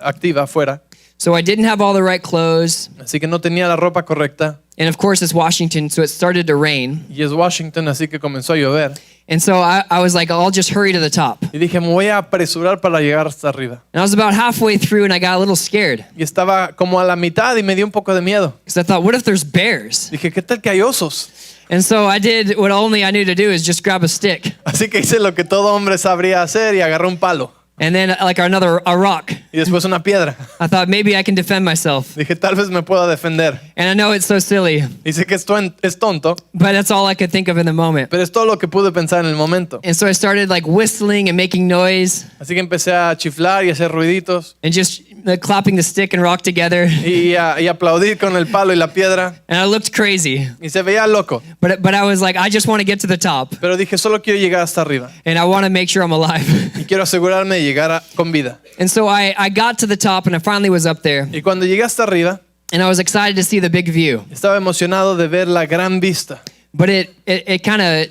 activa afuera. So I didn't have all the right clothes. Así que no tenía la ropa correcta. And of course, it's Washington, so it started to rain. Y es Washington, así que comenzó a llover. And so I was like, I'll just hurry to the top. Y dije, me voy a apresurar para llegar hasta arriba. And I was about halfway through, and I got a little scared. Y estaba como a la mitad y me dio un poco de miedo. Because I thought, what if there's bears? Dije, ¿qué tal que hay osos? And so I did what only I knew to do is just grab a stick. Así que hice lo que todo hombre sabría hacer y agarré un palo. And then like a rock. Y después una piedra. I thought maybe I can defend myself. Dije, tal vez me pueda defender. And I know it's so silly, Y sé que esto es tonto, but that's all I could think of in the moment. pero es todo lo que pude pensar en el momento. And so I started like whistling and making noise Así que empecé a chiflar y a hacer ruiditos and just like, clapping the stick and rock together. y aplaudir con el palo y la piedra. And I looked crazy, Y se veía loco. but I was like, I just want to get to the top, Pero dije, solo quiero llegar hasta arriba. and I want to make sure I'm alive. Y quiero asegurarme de llegar con vida. And so I got to the top, and I finally was up there, Y cuando llegué hasta arriba, and I was excited to see the big view. estaba emocionado de ver la gran vista. But it kind of,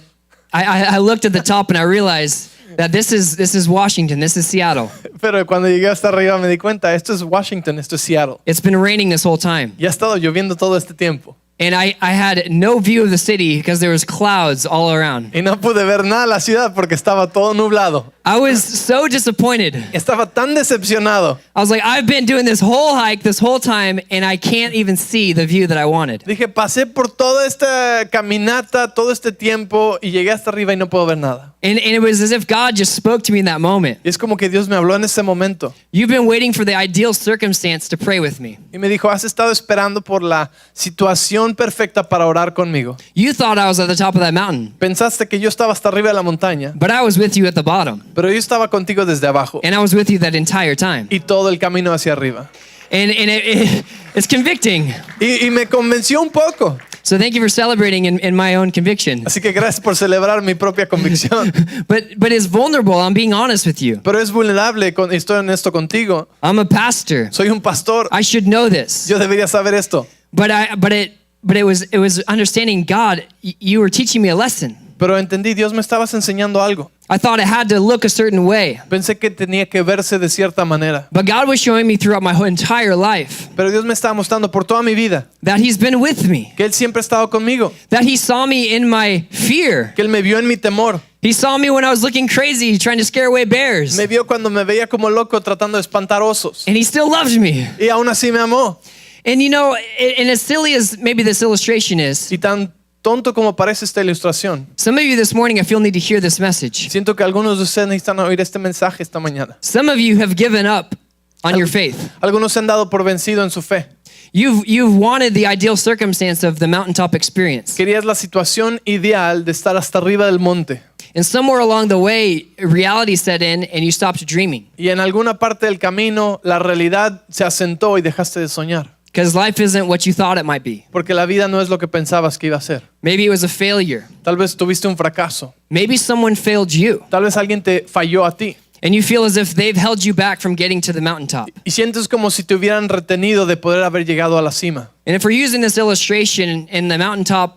I looked at the top and I realized that this is Washington, this is Seattle. Pero cuando llegué hasta arriba me di cuenta, esto es Washington, esto es Seattle. It's been raining this whole time. Y ha estado lloviendo todo este tiempo. And I had no view of the city because there was clouds all around. Y no pude ver nada de la ciudad porque estaba todo nublado. I was so disappointed. Estaba tan decepcionado. I was like, I've been doing this whole hike this whole time and I can't even see the view that I wanted. Dije, pasé por toda esta caminata, todo este tiempo y llegué hasta arriba y no puedo ver nada. And it was as if God just spoke to me in that moment. Y es como que Dios me habló en ese momento You've been waiting for the ideal circumstance to pray with me. y me dijo, has estado esperando por la situación perfecta para orar conmigo. You thought I was at the top of that mountain, Pensaste que yo estaba hasta arriba de la montaña, but I was with you at the bottom. pero yo estaba contigo desde abajo And I was with you that entire time. y todo el camino hacia arriba. And it's convicting. Y me convenció un poco. So thank you for celebrating in my own conviction. Así que gracias por celebrar mi propia convicción. But it's vulnerable. I'm being honest with you. Pero es vulnerable, estoy honesto contigo. I'm a pastor. Soy un pastor. I should know this. Yo debería saber esto. But it was understanding God. You were teaching me a lesson. Pero entendí, Dios me estabas enseñando algo. I thought it had to look a certain way. Pensé que tenía que verse de cierta manera. But God was showing me throughout my whole entire life Pero Dios me estaba mostrando por toda mi vida that He's been with me. que Él siempre ha estado conmigo. That He saw me in my fear. Que Él me vio en mi temor. He saw me when I was looking crazy, trying to scare away bears. Me vio cuando me veía como loco tratando de espantar osos. And He still loved me. Y aún así me amó. And you know, and as silly as maybe this illustration is, Y tan tonto como parece esta ilustración, some of you this morning I feel need to hear this message. siento que algunos de ustedes necesitan oír este mensaje esta mañana. Some of you have given up on your faith. Algunos se han dado por vencido en su fe. You've wanted the ideal circumstance of the mountaintop experience. Querías la situación ideal de estar hasta arriba del monte. And somewhere along the way, reality set in and you stopped dreaming. Y en alguna parte del camino la realidad se asentó y dejaste de soñar. Because life isn't what you thought it might be. Porque la vida no es lo que pensabas que iba a ser. Maybe it was a failure. Tal vez tuviste un fracaso. Maybe someone failed you. Tal vez alguien te falló a ti. And you feel as if they've held you back from getting to the mountaintop. Y sientes como si te hubieran retenido de poder haber llegado a la cima. And if we're using this illustration and the mountaintop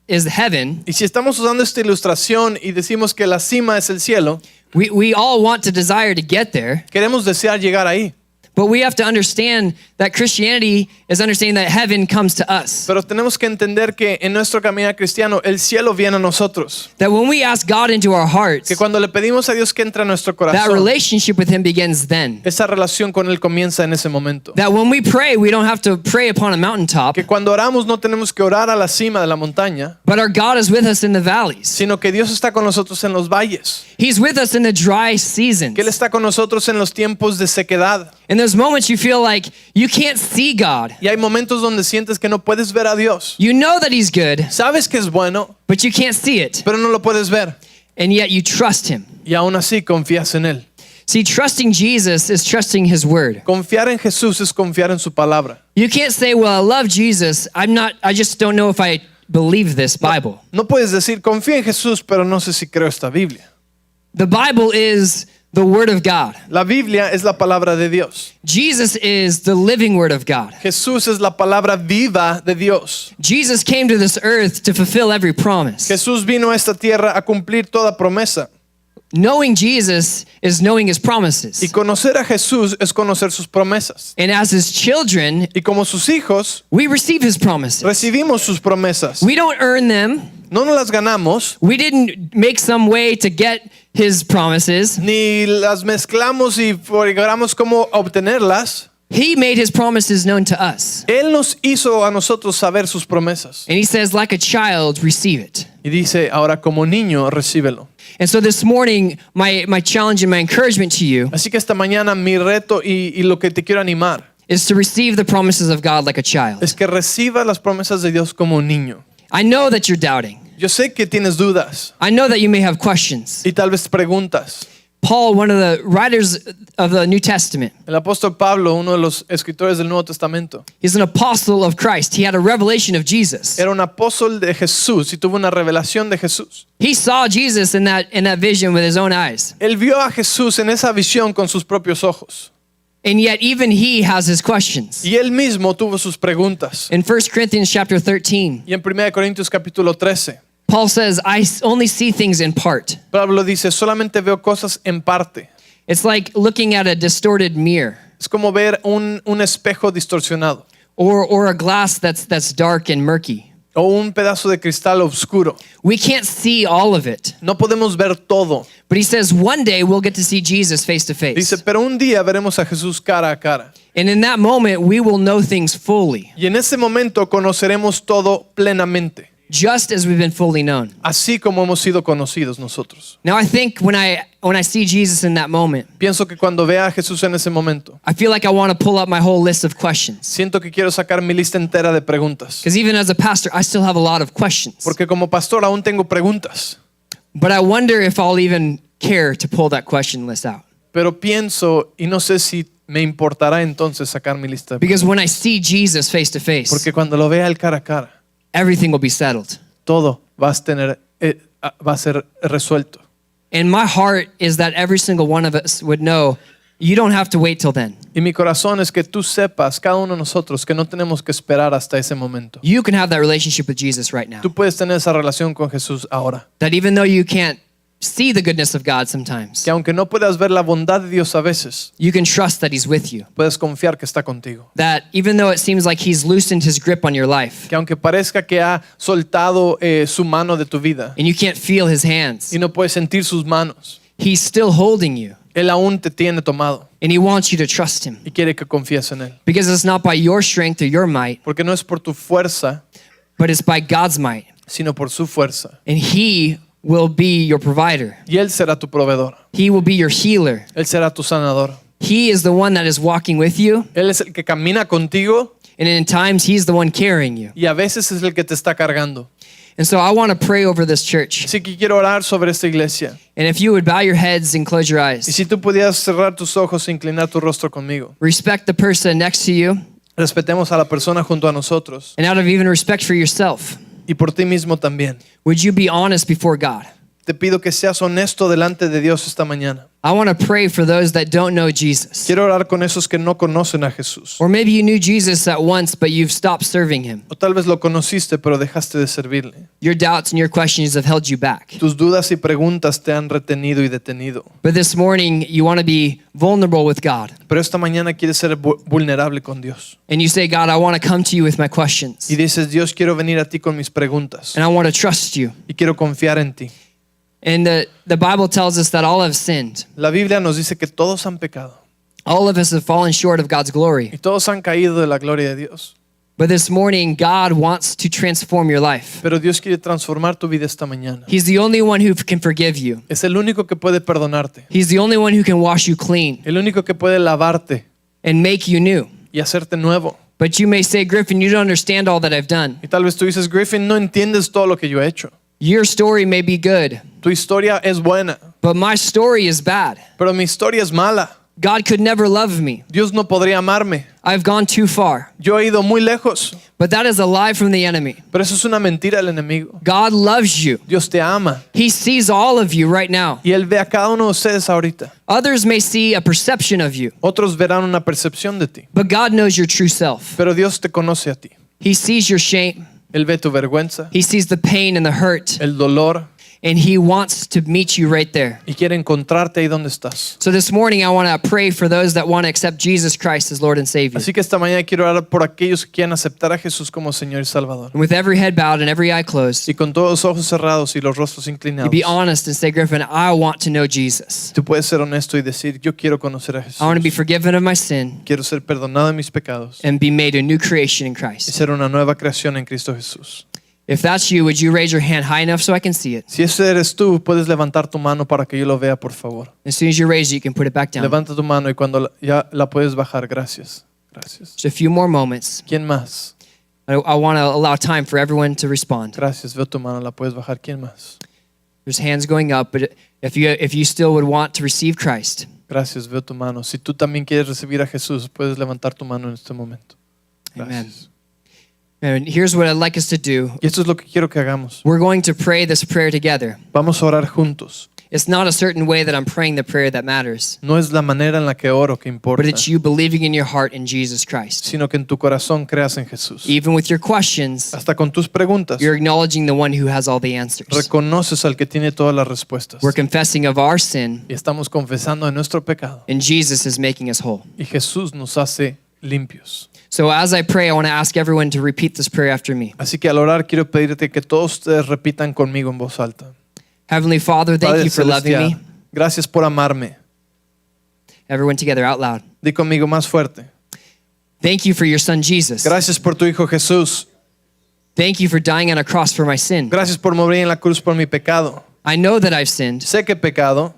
is heaven, Y si estamos usando esta ilustración y decimos que la cima es el cielo, we all want to desire to get there. queremos desear llegar ahí. But we have to understand that Christianity is understanding that heaven comes to us. Pero tenemos que entender que en nuestro caminar cristiano el cielo viene a nosotros. That when we ask God into our hearts, Que cuando le pedimos a Dios que entre a nuestro that corazón, relationship with Him begins then. esa relación con Él comienza en ese momento. That when we pray, we don't have to pray upon a mountaintop, Que cuando oramos no tenemos que orar a la cima de la montaña, but our God is with us in the valleys. sino que Dios está con nosotros en los valles. He's with us in the dry seasons. Que Él está con nosotros en los tiempos de sequedad. In those moments you feel like you can't see God. Y hay momentos donde sientes que no puedes ver a Dios. You know that He's good, Sabes que es bueno, but you can't see it. pero no lo puedes ver. And yet you trust Him. Y aún así confías en Él. See, trusting Jesus is trusting His word. Confiar en Jesús es confiar en su palabra. You can't say, well, I love Jesus. I just don't know if I believe this Bible. No puedes decir, confío en Jesús, pero no sé si creo esta Biblia. The Bible is the word of God. La Biblia es la palabra de Dios. Jesus is the living word of God. Jesús es la palabra viva de Dios. Jesus came to this earth to fulfill every promise. Jesús vino a esta tierra a cumplir toda promesa. Knowing Jesus is knowing His Y promises. conocer a Jesús es conocer sus promesas. And as His children, Y como sus hijos, we receive His promises. recibimos sus promesas. We don't earn them. No nos las ganamos, We didn't make some way to get His promises. ni las mezclamos y logramos cómo obtenerlas. He made His promises known to us. Él nos hizo a nosotros saber sus promesas. And He says, like a child, receive it. Y dice, ahora como niño, recíbelo. And so this morning, my challenge and my encouragement to you Así que esta mañana mi reto y lo que te quiero animar is to receive the promises of God like a child. es que recibas las promesas de Dios como un niño. I know that you're doubting. Yo sé que tienes dudas I know that you may have questions. y tal vez preguntas. Paul, one of the writers of the New Testament, El apóstol Pablo, uno de los escritores del Nuevo Testamento, he's an apostle of Christ. He had a revelation of Jesus. era un apóstol de Jesús y tuvo una revelación de Jesús. He saw Jesus in that vision with his own eyes. Él vio a Jesús en esa visión con sus propios ojos. And yet even he has his questions. Y él mismo tuvo sus preguntas. In 1 Corinthians chapter 13, Y en 1 Corintios capítulo 13, Paul says, I only see things in part. Pablo dice, solamente veo cosas en parte. It's like looking at a distorted mirror Es como ver un espejo distorsionado or a glass that's dark and murky. o un pedazo de cristal oscuro. We can't see all of it. No podemos ver todo. But he says one day we'll get to see Jesus face to face. Dice, pero un día veremos a Jesús cara a cara. And in that moment, we will know things fully, Y en ese momento conoceremos todo plenamente, just as we've been fully known. así como hemos sido conocidos nosotros. Now, I think when I see Jesus in that moment, Pienso que cuando vea a Jesús en ese momento, I feel like I want to pull up my whole list of questions. siento que quiero sacar mi lista entera de preguntas. Because even as a pastor, I still have a lot of questions. Porque como pastor aún tengo preguntas. But I wonder if I'll even care to pull that question list out. Pero pienso, y no sé si me importará entonces sacar mi lista. Because when I see Jesus face to face, Porque cuando lo vea el cara a cara, everything will be settled. todo va a ser resuelto. And my heart is that every single one of us would know you don't have to wait till then. Y mi corazón es que tú sepas, cada uno de nosotros, que no tenemos que esperar hasta ese momento. You can have that relationship with Jesus right now. Tú puedes tener esa relación con Jesús ahora. That even though you can't see the goodness of God sometimes, Que aunque no puedas ver la bondad de Dios a veces, you can trust that He's with you. puedes confiar que está contigo. That even though it seems like He's loosened His grip on your life Que aunque parezca que ha soltado su mano de tu vida and you can't feel His hands, y no puedes sentir sus manos, He's still holding you Él aún te tiene tomado and He wants you to trust Him. y quiere que confíes en Él. Because it's not by your strength or your might, Porque no es por tu fuerza, but it's by God's might. sino por su fuerza. And He will be your provider. Y Él será tu proveedor. He will be your healer. Él será tu sanador. He is the one that is walking with you, Él es el que camina contigo and in times He's the one carrying you. y a veces es el que te está cargando. And so I want to pray over this church. Así que quiero orar sobre esta iglesia. And if you would bow your heads and close your Y eyes, si tú pudieras cerrar tus ojos e inclinar tu rostro conmigo. respect the person next to you, Respetemos a la persona junto a nosotros and out of even respect for yourself, y por ti mismo también. would you be honest before God? Te pido que seas honesto delante de Dios esta mañana. I want to pray for those that don't know Jesus. Quiero orar con esos que no conocen a Jesús. Or maybe you knew Jesus at once, but you've stopped serving Him. O tal vez lo conociste, pero dejaste de servirle. Your doubts and your questions have held you back. Tus dudas y preguntas te han retenido y detenido. But this morning, you want to be vulnerable with God. Pero esta mañana quieres ser vulnerable con Dios. And you say, God, I want to come to you with my questions. Y dices, Dios, quiero venir a ti con mis preguntas. And I want to trust you. Y quiero confiar en ti. And the Bible tells us that all have sinned. La Biblia nos dice que todos han pecado. All of us have fallen short of God's glory. Y todos han caído de la gloria de Dios. But this morning, God wants to transform your life. Pero Dios quiere transformar tu vida esta mañana. He's the only one who can forgive you. Es el único que puede perdonarte. He's the only one who can wash you clean El único que puede lavarte and make you new. y hacerte nuevo. But you may say, Griffin, you don't understand all that I've done. Y tal vez tú dices, Griffin, no entiendes todo lo que yo he hecho. Your story may be good, Tu historia es buena, but my story is bad. pero mi historia es mala. God could never love me. Dios no podría amarme. I've gone too far. Yo he ido muy lejos. But that is a lie from the enemy. Pero eso es una mentira del enemigo. God loves you. Dios te ama. He sees all of you right now. Y Él ve a cada uno de ustedes ahorita. Others may see a perception of you, Otros verán una percepción de ti. but God knows your true self. Pero Dios te conoce a ti. He sees your shame. Él ve tu vergüenza, He sees the pain and the hurt, el dolor, and He wants to meet you right there. y quiere encontrarte ahí donde estás. So this morning, I want to pray for those that want to accept Jesus Christ as Lord and Savior. Así que esta mañana quiero orar por aquellos que quieran aceptar a Jesús como Señor y Salvador. And with every head bowed and every eye closed, Y con todos los ojos cerrados y los rostros you inclinados, be honest and say, Griffin, I want to know Jesus. tú puedes ser honesto y decir, yo quiero conocer a Jesús. I want to be forgiven of my sin Quiero ser perdonado de mis pecados and be made a new creation in y Christ. ser una nueva creación en Cristo Jesús. If that's you, would you raise your hand high enough so I can see it? Si ese eres tú, puedes levantar tu mano para que yo lo vea, por favor. As soon as you raise it, you can put it back down. Levanta tu mano y cuando ya la puedes bajar, gracias. Gracias. Just a few more moments. ¿Quién más? I want to allow time for everyone to respond. Gracias, veo tu mano, la puedes bajar. ¿Quién más? There's hands going up, but if you still would want to receive Christ, Gracias, veo tu mano. Si tú también quieres recibir a Jesús, puedes levantar tu mano en este momento. Amen. Gracias. And here's what I'd like us to do. Y esto es lo que quiero que hagamos. We're going to pray this prayer together. Vamos a orar juntos. It's not a certain way that I'm praying the prayer that matters, No es la manera en la que oro que importa, but it's you believing in your heart in Jesus Christ. sino que en tu corazón creas en Jesús. Even with your questions, Hasta con tus preguntas, you're acknowledging the one who has all the answers. reconoces al que tiene todas las respuestas. We're confessing of our sin, Y estamos confesando de nuestro pecado. and Jesus is making us whole. Y Jesús nos hace limpios. So as I pray, I want to ask everyone to repeat this prayer after me. Así que al orar quiero pedirte que todos ustedes repitan conmigo en voz alta. Heavenly Father, thank Padre you for loving Celestial, me. gracias por amarme. Everyone together out loud. Di conmigo más fuerte. Thank you for your son Jesus. Gracias por tu Hijo Jesús. Thank you for dying on a cross for my sin. Gracias por morir en la cruz por mi pecado. I know that I've sinned. Sé que he pecado.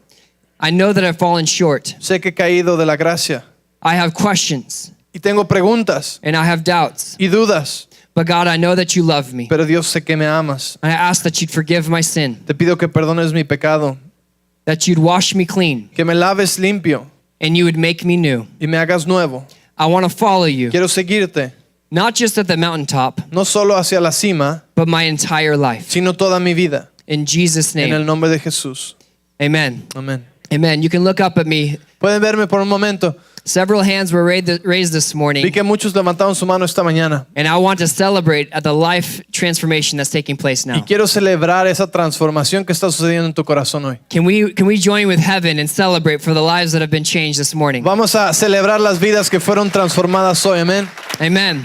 I know that I've fallen short. Sé que he caído de la gracia. I have questions Y tengo preguntas and I have doubts. y dudas. But God, I know that you love me. Pero Dios, sé que me amas. And I ask that you'd forgive my sin, Te pido que perdones mi pecado. that you'd wash me clean, Que me laves limpio and you would make me new. y me hagas nuevo. I want to follow you, Quiero seguirte. not just at the mountaintop, No solo hacia la cima, but my entire life. sino toda mi vida. In Jesus' En el name, nombre de Jesús. amen. Amén. Amen. You can look up at me. Pueden verme por un momento. Several hands were raised this Vi morning, que muchos levantaron su mano esta mañana. and I want to celebrate at the life transformation that's taking place Y now. quiero celebrar esa transformación que está sucediendo en tu corazón hoy. Can we join with heaven and celebrate for the lives that have been changed this morning? Vamos a celebrar las vidas que fueron transformadas hoy. Amén. Amen.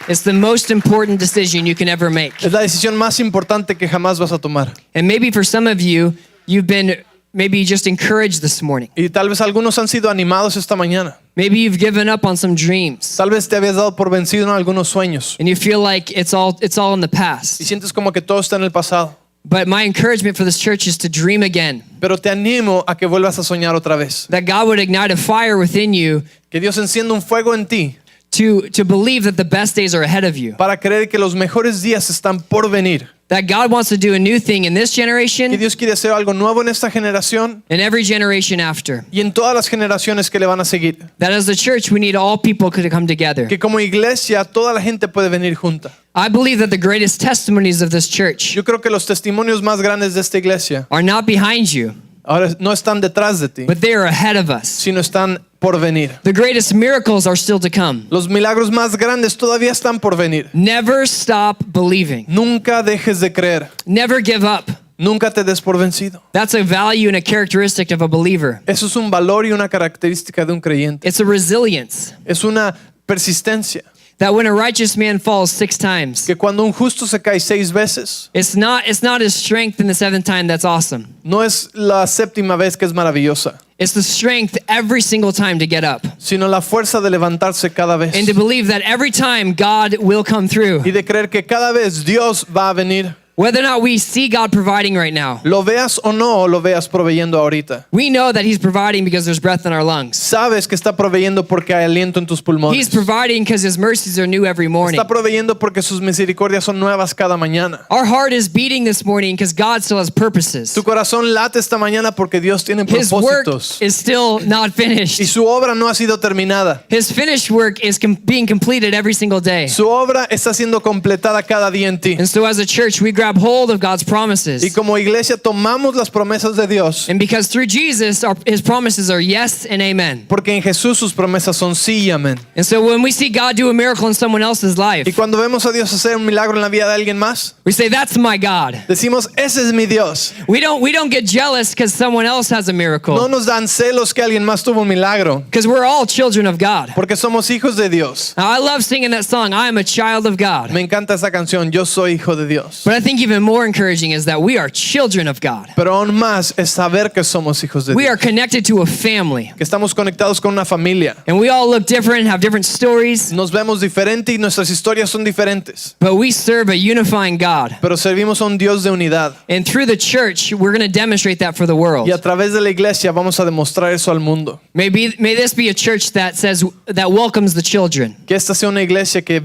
It's the most important decision you can ever make. Es la decisión más importante que jamás vas a tomar. And maybe for some of you, you've been maybe just encouraged this morning. Y tal vez algunos han sido animados esta mañana. Maybe you've given up on some dreams Tal vez te habías dado por vencido en algunos sueños. and you feel like it's all in the Y past. sientes como que todo está en el pasado. But my encouragement for this church is to dream again. Pero te animo a que vuelvas a soñar otra vez. That God would ignite a fire within you Que Dios encienda un fuego en ti to believe that the best days are ahead of you. para creer que los mejores días están por venir. That God wants to do a new thing in this Que generation Dios quiere hacer algo nuevo en esta generación and every generation after. y en todas las generaciones que le van a seguir. That as a church, we need all people to come together. Que como iglesia toda la gente puede venir junta. I believe that the greatest testimonies of this church Yo creo que los testimonios más grandes de esta iglesia are not behind you, ahora no están detrás de ti, but they are ahead of us. sino están por venir. The greatest miracles are still to come. Los milagros más grandes todavía están por venir. Never stop believing. Nunca dejes de creer. Never give up. Nunca te des por vencido. That's a value and a characteristic of a believer. Eso es un valor y una característica de un creyente. It's a resilience Es una persistencia. that when a righteous man falls 6 times, Que cuando un justo se cae 6 veces, it's not his strength in the 7th time that's awesome. no es la séptima vez que es maravillosa, It's the strength every single time to get up sino la fuerza de levantarse cada vez and to believe that every time God will come through. y de creer que cada vez Dios va a venir. Whether or not we see God providing right now, Lo veas o no lo veas proveyendo ahorita. we know that He's providing because there's breath in our lungs. Sabes que está proveyendo porque hay aliento en tus He's pulmones. providing because His mercies are new every morning. Está proveyendo porque sus misericordias son nuevas cada mañana. Our heart is beating this morning because God still has purposes. Tu corazón late esta mañana porque Dios tiene His work propósitos is still not y finished. su obra no ha sido terminada. His finished work is being completed every single day. Su obra está siendo completada cada día en ti. And so as a church, we grab hold of God's Y promises. como iglesia tomamos las promesas de Dios And because through Jesus, His promises are yes and amen. porque en Jesús sus promesas son sí y amén. And so when we see God do a miracle in someone else's Y life, cuando vemos a Dios hacer un milagro en la vida de alguien más, we say, that's my God. decimos, ese es mi Dios. We don't get jealous because someone else has a No miracle. nos dan celos que alguien más tuvo un milagro, Because we're all children of God. porque somos hijos de Dios. Now, I love singing that song, I am a child of God. Me encanta esa canción, Yo soy hijo de Dios. But I think even more encouraging is that we are children of God. Pero aún más es saber que somos hijos de We Dios. are connected to a family. Que estamos conectados con una familia. And we all look different, have different stories, Nos vemos diferente y nuestras historias son diferentes. but we serve a unifying God. Pero servimos a un Dios de unidad. And through the church, we're going to demonstrate that for the world. Y a través de la iglesia vamos a demostrar eso al mundo. May this be a church that welcomes the children, Que esta sea una iglesia que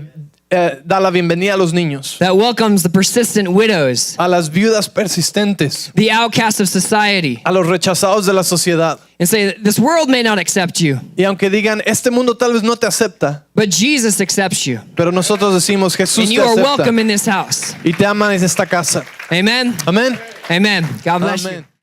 da la bienvenida a los niños, that welcomes the persistent widows, a las viudas persistentes, the outcasts of society, a los rechazados de la sociedad. and say, this world may not accept you, Y aunque digan, este mundo tal vez no te acepta, but Jesus accepts you. pero nosotros decimos, Jesús And te you are acepta welcome in this house. y te ama en esta casa. Amen? Amén. Amen. God bless you. Amén.